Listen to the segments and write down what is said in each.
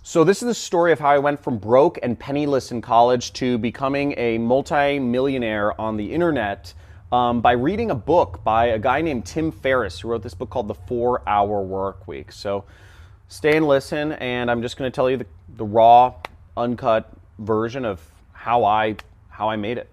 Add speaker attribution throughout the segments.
Speaker 1: So this is the story of how I went from broke and penniless in college to becoming a multi-millionaire on the internet by reading a book by a guy named Tim Ferriss, who wrote this book called The 4-Hour Work Week. So stay and listen, and I'm just going to tell you the raw, uncut version of how I made it.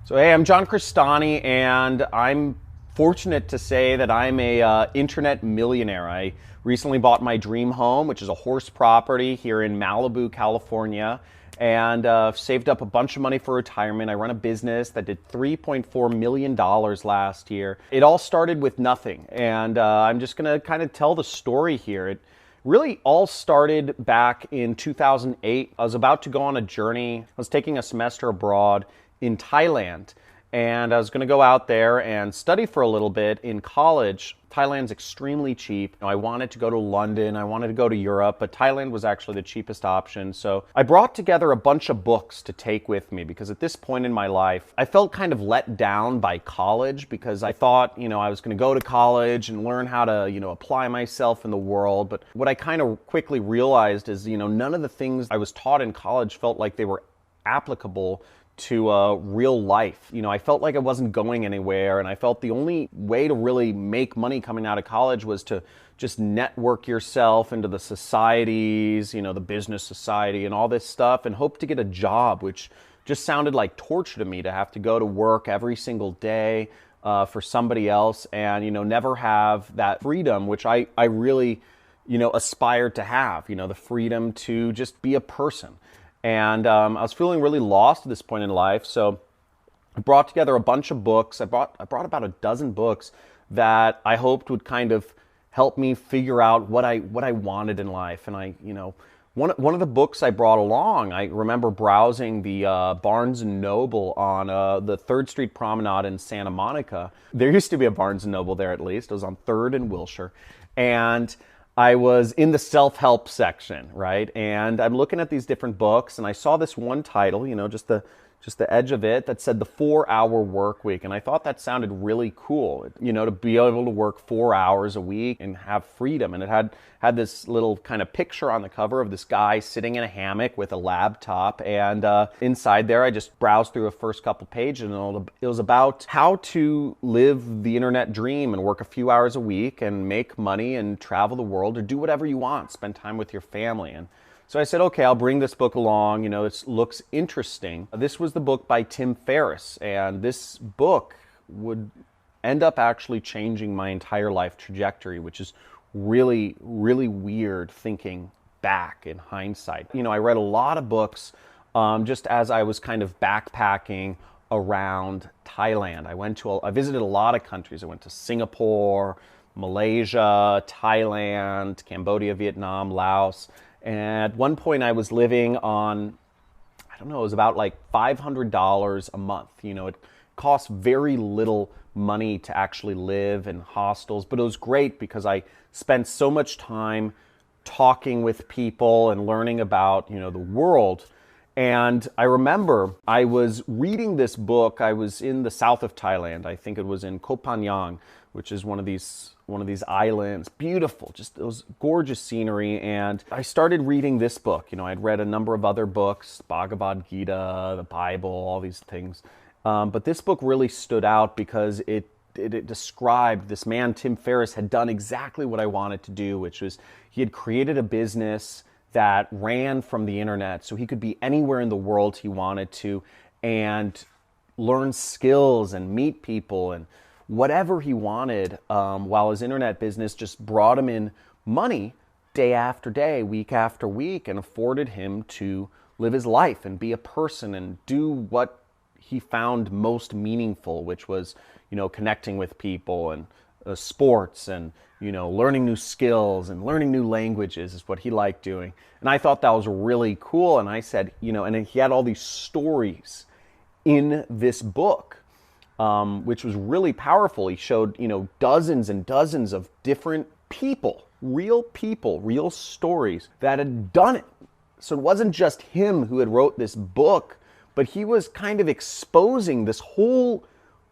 Speaker 1: So hey, I'm John Crestani, and I'm fortunate to say that I'm a internet millionaire. I recently bought my dream home, which is a horse property here in Malibu, California, and saved up a bunch of money for retirement. I run a business that did $3.4 million last year. It all started with nothing, and I'm just going to kind of tell the story here. It really all started back in 2008. I was about to go on a journey. I was taking a semester abroad in Thailand, and I was going to go out there and study for a little bit in college. Thailand's extremely cheap. I wanted to go to London, I wanted to go to Europe, but Thailand was actually the cheapest option. So I brought together a bunch of books to take with me, because at this point in my life, I felt kind of let down by college, because I thought, I was going to go to college and learn how to, apply myself in the world. But what I kind of quickly realized is, none of the things I was taught in college felt like they were applicable to real life. I felt like I wasn't going anywhere, and I felt the only way to really make money coming out of college was to just network yourself into the societies, the business society and all this stuff, and hope to get a job, which just sounded like torture to me, to have to go to work every single day for somebody else and, never have that freedom, which I really, aspired to have, the freedom to just be a person. And I was feeling really lost at this point in life, so I brought together a bunch of books. I brought about a dozen books that I hoped would kind of help me figure out what I wanted in life. And one of the books I brought along, I remember browsing the Barnes & Noble on the 3rd Street Promenade in Santa Monica. There used to be a Barnes & Noble there, at least. It was on 3rd and Wilshire. And I was in the self-help section, right? And I'm looking at these different books, and I saw this one title, just the edge of it, that said The 4-Hour Work Week. And I thought that sounded really cool, to be able to work 4 hours a week and have freedom. And it had this little kind of picture on the cover of this guy sitting in a hammock with a laptop. And inside there, I just browsed through the first couple pages, and it was about how to live the internet dream and work a few hours a week and make money and travel the world, or do whatever you want, spend time with your family. And so I said, okay, I'll bring this book along. It looks interesting. This was the book by Tim Ferriss, and this book would end up actually changing my entire life trajectory, which is really, really weird thinking back in hindsight. I read a lot of books just as I was kind of backpacking around Thailand. I visited a lot of countries. I went to Singapore, Malaysia, Thailand, Cambodia, Vietnam, Laos. And at one point I was living on, it was about like $500 a month. It cost very little money to actually live in hostels, but it was great because I spent so much time talking with people and learning about, the world. And I remember I was reading this book. I was in the south of Thailand. I think it was in Koh Phangan, which is one of these islands. Beautiful, just it was gorgeous scenery. And I started reading this book. I'd read a number of other books, Bhagavad Gita, the Bible, all these things. But this book really stood out because it described, this man, Tim Ferriss, had done exactly what I wanted to do, which was he had created a business that ran from the internet, so he could be anywhere in the world he wanted to and learn skills and meet people and whatever he wanted, while his internet business just brought him in money day after day, week after week, and afforded him to live his life and be a person and do what he found most meaningful, which was, connecting with people and sports and, learning new skills and learning new languages is what he liked doing. And I thought that was really cool. And I said, and he had all these stories in this book, which was really powerful. He showed, dozens and dozens of different people, real stories that had done it. So it wasn't just him who had wrote this book, but he was kind of exposing this whole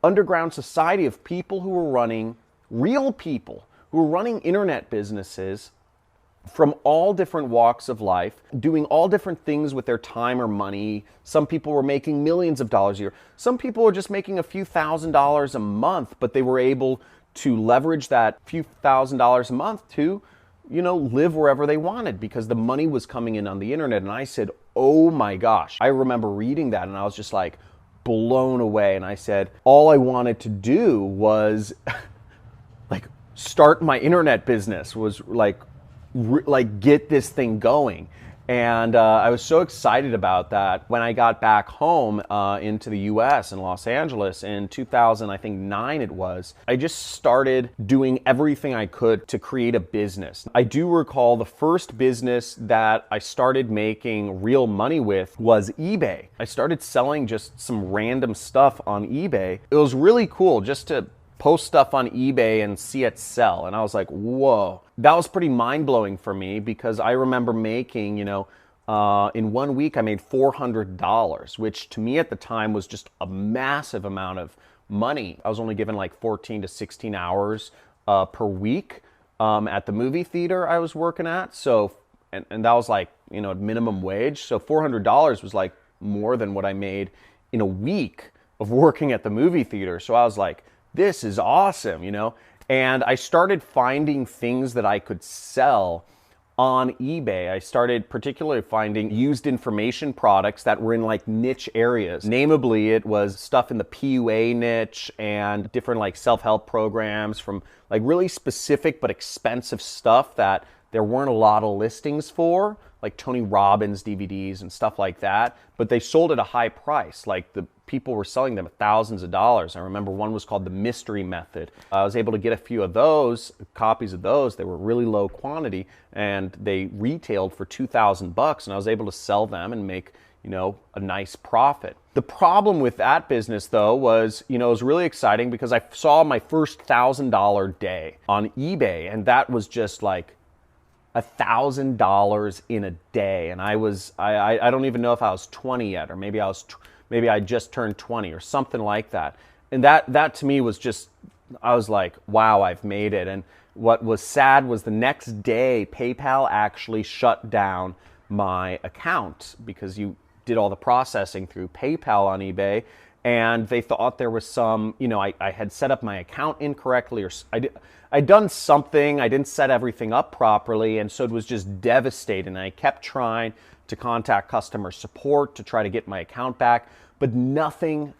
Speaker 1: underground society of people who were running, real people who were running internet businesses from all different walks of life, doing all different things with their time or money. Some people were making millions of dollars a year. Some people were just making a few $1,000s a month, but they were able to leverage that few $1,000s a month to, live wherever they wanted because the money was coming in on the internet. And I said, oh my gosh. I remember reading that and I was just like blown away. And I said, all I wanted to do was like start my internet business, was like get this thing going. And I was so excited about that. When I got back home into the US in Los Angeles in 2009 it was, I just started doing everything I could to create a business. I do recall the first business that I started making real money with was eBay. I started selling just some random stuff on eBay. It was really cool just to post stuff on eBay and see it sell. And I was like, whoa. That was pretty mind-blowing for me because I remember making, in 1 week I made $400, which to me at the time was just a massive amount of money. I was only given like 14 to 16 hours per week at the movie theater I was working at. So, and that was like, minimum wage. So $400 was like more than what I made in a week of working at the movie theater. So I was like, this is awesome, And I started finding things that I could sell on eBay. I started particularly finding used information products that were in like niche areas. Namely, it was stuff in the PUA niche and different like self-help programs from like really specific but expensive stuff that there weren't a lot of listings for, like Tony Robbins DVDs and stuff like that, but they sold at a high price. Like the people were selling them at thousands of dollars. I remember one was called the Mystery Method. I was able to get a few of those, copies of those. They were really low quantity and they retailed for $2,000 and I was able to sell them and make, a nice profit. The problem with that business though was, it was really exciting because I saw my first $1,000 day on eBay and that was just like $1,000 in a day. And I don't even know if I was 20 yet, or maybe I just turned 20 or something like that. And that to me was just, I was like, wow, I've made it. And what was sad was the next day, PayPal actually shut down my account because you did all the processing through PayPal on eBay. And they thought there was some, I had set up my account incorrectly, or I'd done something, I didn't set everything up properly, and so it was just devastating. I kept trying to contact customer support to try to get my account back, but nothing,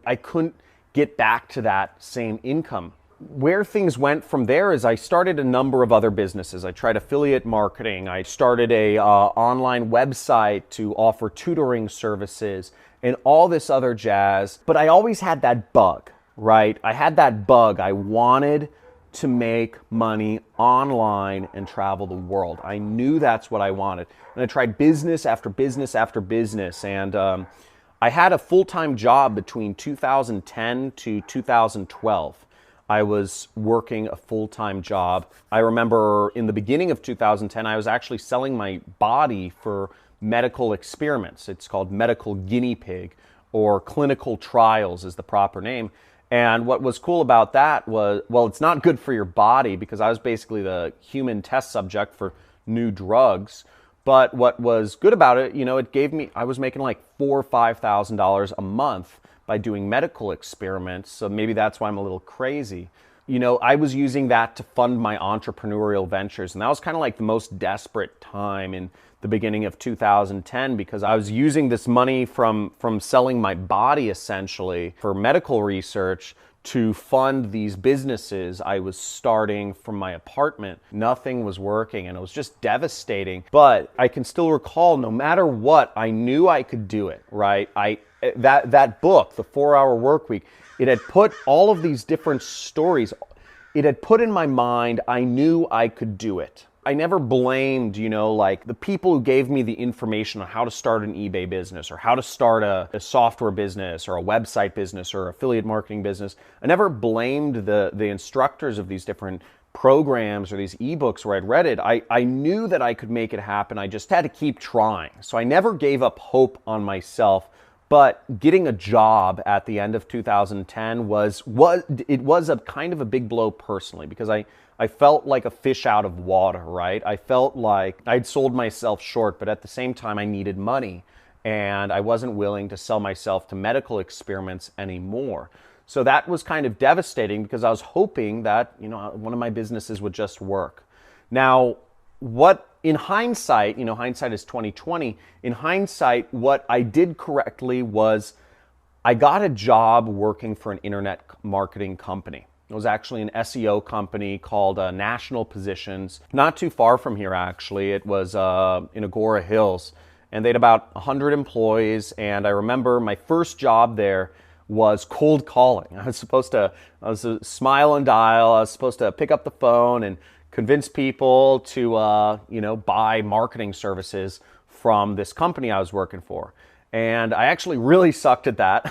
Speaker 1: I couldn't get back to that same income. Where things went from there is I started a number of other businesses. I tried affiliate marketing, I started a online website to offer tutoring services, and all this other jazz. But I always had that bug, right? I had that bug. I wanted to make money online and travel the world. I knew that's what I wanted. And I tried business after business after business. And I had a full-time job between 2010 to 2012. I was working a full-time job. I remember in the beginning of 2010, I was actually selling my body for medical experiments. It's called medical guinea pig, or clinical trials is the proper name. And what was cool about that was, well, it's not good for your body because I was basically the human test subject for new drugs. But what was good about it, it gave me, I was making like $4,000 or $5,000 a month by doing medical experiments. So maybe that's why I'm a little crazy. I was using that to fund my entrepreneurial ventures. And that was kind of like the most desperate time in the beginning of 2010 because I was using this money from selling my body essentially for medical research to fund these businesses I was starting from my apartment. Nothing was working and it was just devastating. But I can still recall, no matter what, I knew I could do it, right? That book, The 4-Hour Workweek, it had put all of these different stories, it had put in my mind, I knew I could do it. I never blamed, like the people who gave me the information on how to start an eBay business or how to start a software business or a website business or affiliate marketing business. I never blamed the instructors of these different programs or these ebooks where I'd read it. I knew that I could make it happen. I just had to keep trying. So I never gave up hope on myself. But getting a job at the end of 2010 was a kind of a big blow personally, because I felt like a fish out of water, right? I felt like I'd sold myself short, but at the same time I needed money, and I wasn't willing to sell myself to medical experiments anymore. So that was kind of devastating, because I was hoping that, one of my businesses would just work. Now, what in hindsight, hindsight is 2020. In hindsight, what I did correctly was I got a job working for an internet marketing company. It was actually an SEO company called National Positions, not too far from here actually. It was in Agora Hills, and they had about 100 employees. And I remember my first job there was cold calling. I was a smile and dial. I was supposed to pick up the phone and convince people to, buy marketing services from this company I was working for. And I actually really sucked at that.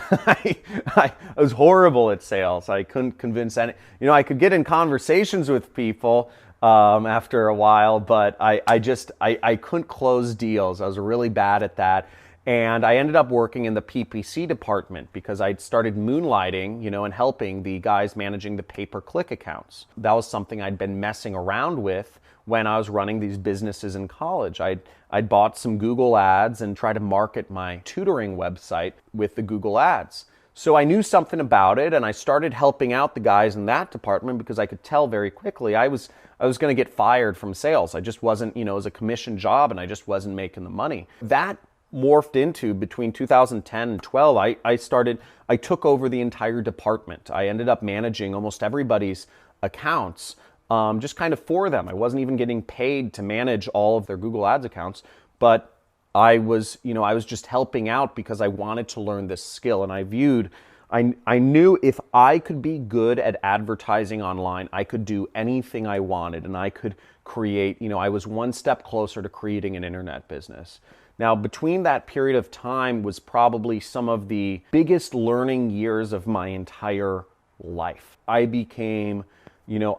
Speaker 1: I was horrible at sales. I couldn't convince any, I could get in conversations with people after a while, but I couldn't close deals. I was really bad at that. And I ended up working in the PPC department because I'd started moonlighting, and helping the guys managing the pay-per-click accounts. That was something I'd been messing around with when I was running these businesses in college. I'd bought some Google ads and tried to market my tutoring website with the Google ads. So I knew something about it, and I started helping out the guys in that department because I could tell very quickly I was going to get fired from sales. I just wasn't, it was a commission job, and I just wasn't making the money. That morphed into, between 2010 and 12, I took over the entire department. I ended up managing almost everybody's accounts, just kind of for them. I wasn't even getting paid to manage all of their Google Ads accounts, but I was just helping out because I wanted to learn this skill. And I knew if I could be good at advertising online, I could do anything I wanted, and I could create, I was one step closer to creating an internet business. Now, between that period of time was probably some of the biggest learning years of my entire life. I became,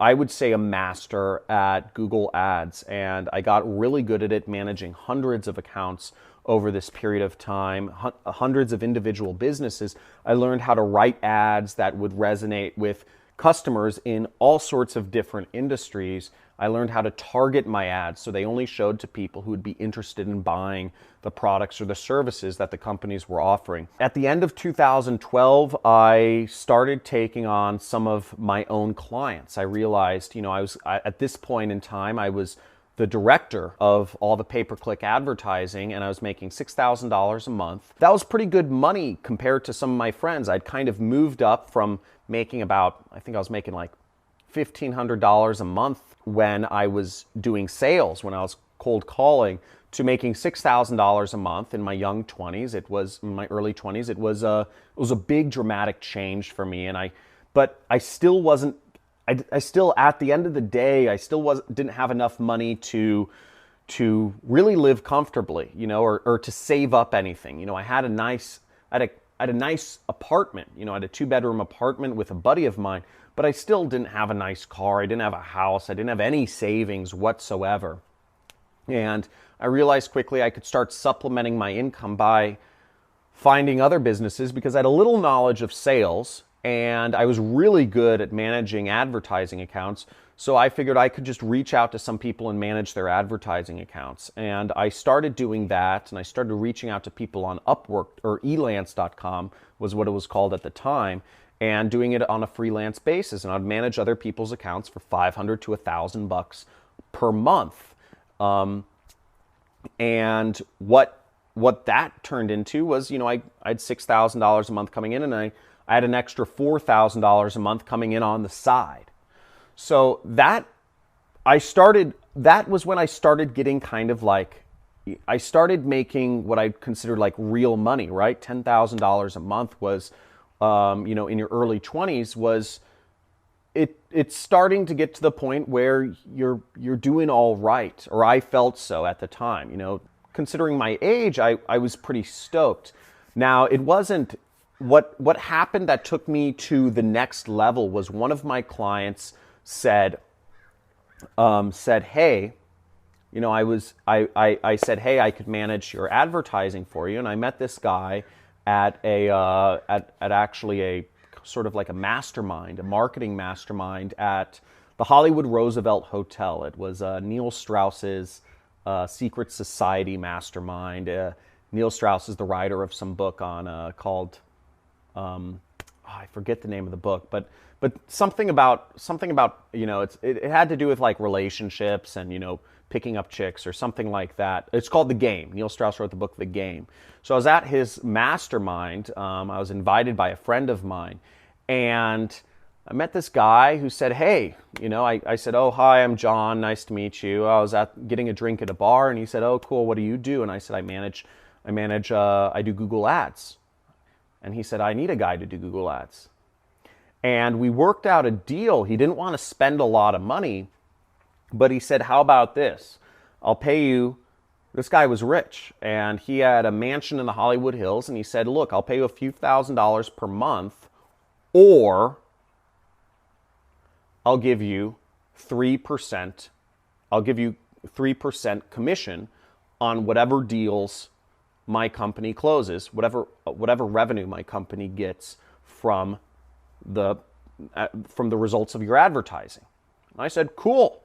Speaker 1: I would say, a master at Google Ads, and I got really good at it, managing hundreds of accounts over this period of time, hundreds of individual businesses. I learned how to write ads that would resonate with customers in all sorts of different industries. I learned how to target my ads so they only showed to people who would be interested in buying the products or the services that the companies were offering. At the end of 2012, I started taking on some of my own clients. I realized, at this point in time, I was the director of all the pay-per-click advertising, and I was making $6,000 a month. That was pretty good money compared to some of my friends. I'd kind of moved up from making I think I was making like $1,500 a month when I was doing sales, when I was cold calling, to making $6,000 a month in my young 20s. In my early 20s. It was a big dramatic change for me, but I still wasn't. I still, at the end of the day, I still didn't have enough money to really live comfortably, or to save up anything. I had a nice apartment, I had a 2-bedroom apartment with a buddy of mine, but I still didn't have a nice car. I didn't have a house. I didn't have any savings whatsoever. And I realized quickly I could start supplementing my income by finding other businesses, because I had a little knowledge of sales and I was really good at managing advertising accounts. So I figured I could just reach out to some people and manage their advertising accounts. And I started doing that, and I started reaching out to people on Upwork, or elance.com was what it was called at the time, and doing it on a freelance basis. And I'd manage other people's accounts for $500 to $1,000 per month. And what that turned into was, I had $6,000 a month coming in, and I had an extra $4,000 a month coming in on the side. So that was when I started getting kind of like, I started making what I considered like real money, right? $10,000 a month was, in your early 20s was, it's starting to get to the point where you're doing all right, or I felt so at the time. Considering my age, I was pretty stoked. Now, it wasn't, what happened that took me to the next level was one of my clients said, hey, I said, hey, I could manage your advertising for you. And I met this guy, at at actually a sort of like a mastermind, a marketing mastermind at the Hollywood Roosevelt Hotel. It was Neil Strauss's secret society mastermind. Neil Strauss is the writer of some book on called I forget the name of the book, but something about it had to do with like relationships and picking up chicks or something like that. It's called The Game. Neil Strauss wrote the book The Game. So I was at his mastermind. I was invited by a friend of mine, and I met this guy who said, "Hey, I said, oh, hi, I'm John. Nice to meet you. I was getting a drink at a bar," and he said, "Oh, cool. What do you do?" And I said, I do Google Ads." And he said, "I need a guy to do Google Ads." And we worked out a deal. He didn't want to spend a lot of money, but he said, "How about this? I'll pay you." This guy was rich, and he had a mansion in the Hollywood Hills, and he said, "Look, I'll pay you a few $1,000s per month, or I'll give you 3%. I'll give you 3% commission on whatever deals my company closes, whatever revenue my company gets from the results of your advertising." And I said, "Cool."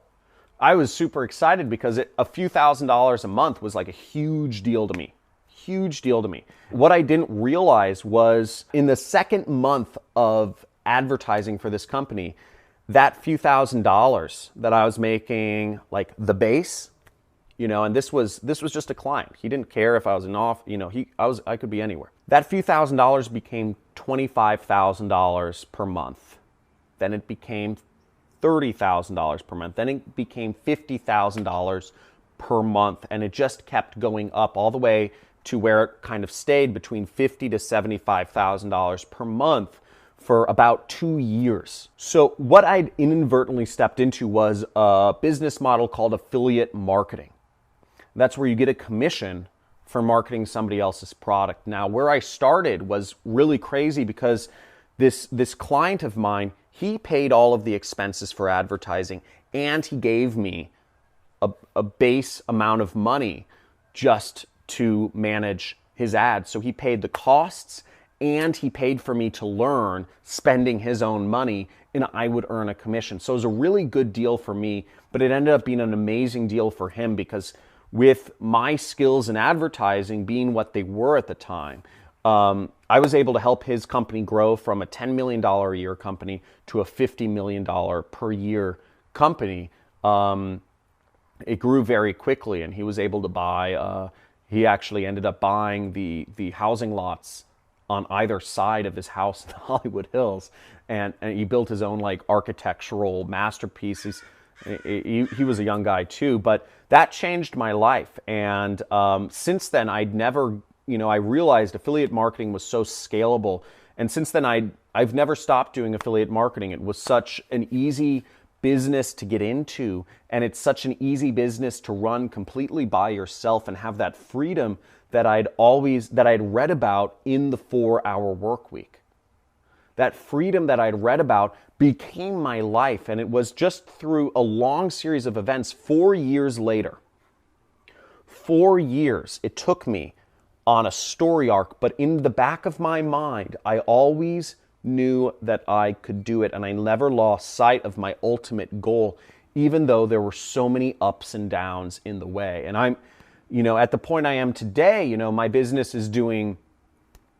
Speaker 1: I was super excited because a few $1,000s a month was like a huge deal to me. Huge deal to me. What I didn't realize was in the second month of advertising for this company, that few $1,000s that I was making, like the base, and this was just a client. He didn't care if I was I could be anywhere. That few $1,000s became $25,000 per month. Then it became $30,000 per month. Then it became $50,000 per month, and it just kept going up all the way to where it kind of stayed between $50,000 to $75,000 per month for about 2 years. So what I'd inadvertently stepped into was a business model called affiliate marketing. That's where you get a commission for marketing somebody else's product. Now, where I started was really crazy because this client of mine, he paid all of the expenses for advertising, and he gave me a base amount of money just to manage his ads. So he paid the costs, and he paid for me to learn, spending his own money, and I would earn a commission. So it was a really good deal for me, but it ended up being an amazing deal for him because with my skills in advertising being what they were at the time, I was able to help his company grow from a $10 million a year company to a $50 million per year company. It grew very quickly, and he was able to buy, he actually ended up buying the housing lots on either side of his house in the Hollywood Hills, and he built his own like architectural masterpieces. He was a young guy too, but that changed my life. And since then, I realized affiliate marketing was so scalable. And since then, I've never stopped doing affiliate marketing. It was such an easy business to get into, and it's such an easy business to run completely by yourself and have that freedom that I'd read about in the 4-Hour Work Week. That freedom that I'd read about became my life, and it was just through a long series of events 4 years later. 4 years it took me on a story arc, but in the back of my mind, I always knew that I could do it, and I never lost sight of my ultimate goal, even though there were so many ups and downs in the way. And I'm, at the point I am today, my business is doing,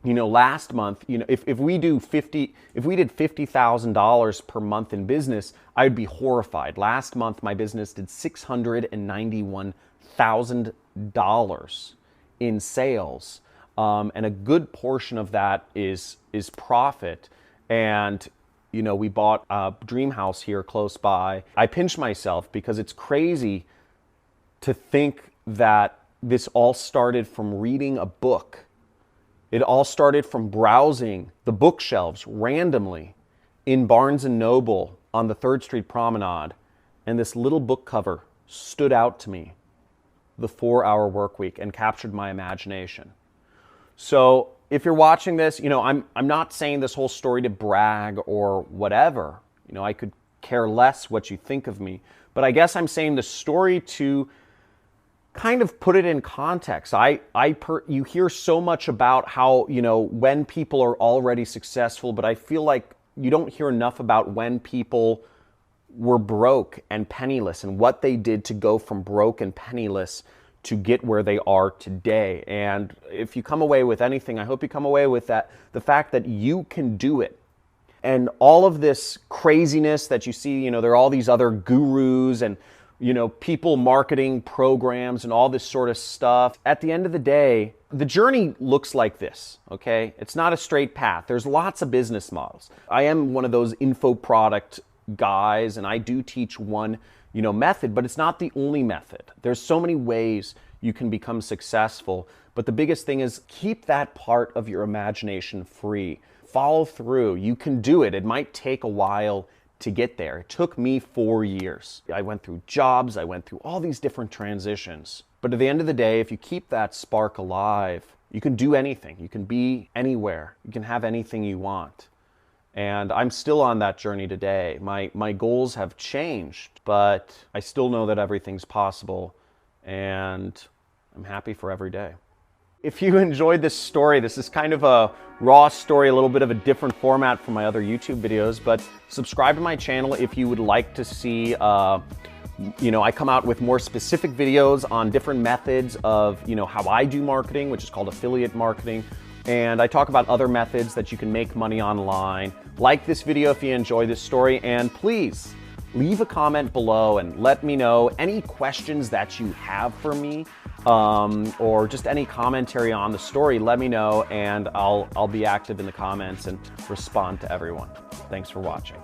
Speaker 1: last month, if we did $50,000 per month in business, I'd be horrified. Last month, my business did $691,000 in sales, and a good portion of that is profit. And we bought a dream house here close by. I pinch myself because it's crazy to think that this all started from reading a book. It all started from browsing the bookshelves randomly in Barnes & Noble on the 3rd Street Promenade, and this little book cover stood out to me, The 4-Hour Work Week, and captured my imagination. So if you're watching this, I'm not saying this whole story to brag or whatever. I could care less what you think of me, but I guess I'm saying the story to kind of put it in context. You hear so much about how, when people are already successful, but I feel like you don't hear enough about when people were broke and penniless and what they did to go from broke and penniless to get where they are today. And if you come away with anything, I hope you come away with the fact that you can do it. And all of this craziness that you see, there are all these other gurus and, people marketing programs and all this sort of stuff. At the end of the day, the journey looks like this, okay? It's not a straight path. There's lots of business models. I am one of those info product guys, and I do teach one, method, but it's not the only method. There's so many ways you can become successful, but the biggest thing is keep that part of your imagination free. Follow through. You can do it. It might take a while to get there. It took me 4 years. I went through jobs. I went through all these different transitions. But at the end of the day, if you keep that spark alive, you can do anything. You can be anywhere. You can have anything you want. And I'm still on that journey today. My goals have changed, but I still know that everything's possible, and I'm happy for every day. If you enjoyed this story, this is kind of a raw story, a little bit of a different format from my other YouTube videos, but subscribe to my channel if you would like to see, I come out with more specific videos on different methods of, how I do marketing, which is called affiliate marketing. And I talk about other methods that you can make money online. Like this video if you enjoy this story, and please leave a comment below and let me know any questions that you have for me, or just any commentary on the story. Let me know, and I'll be active in the comments and respond to everyone. Thanks for watching.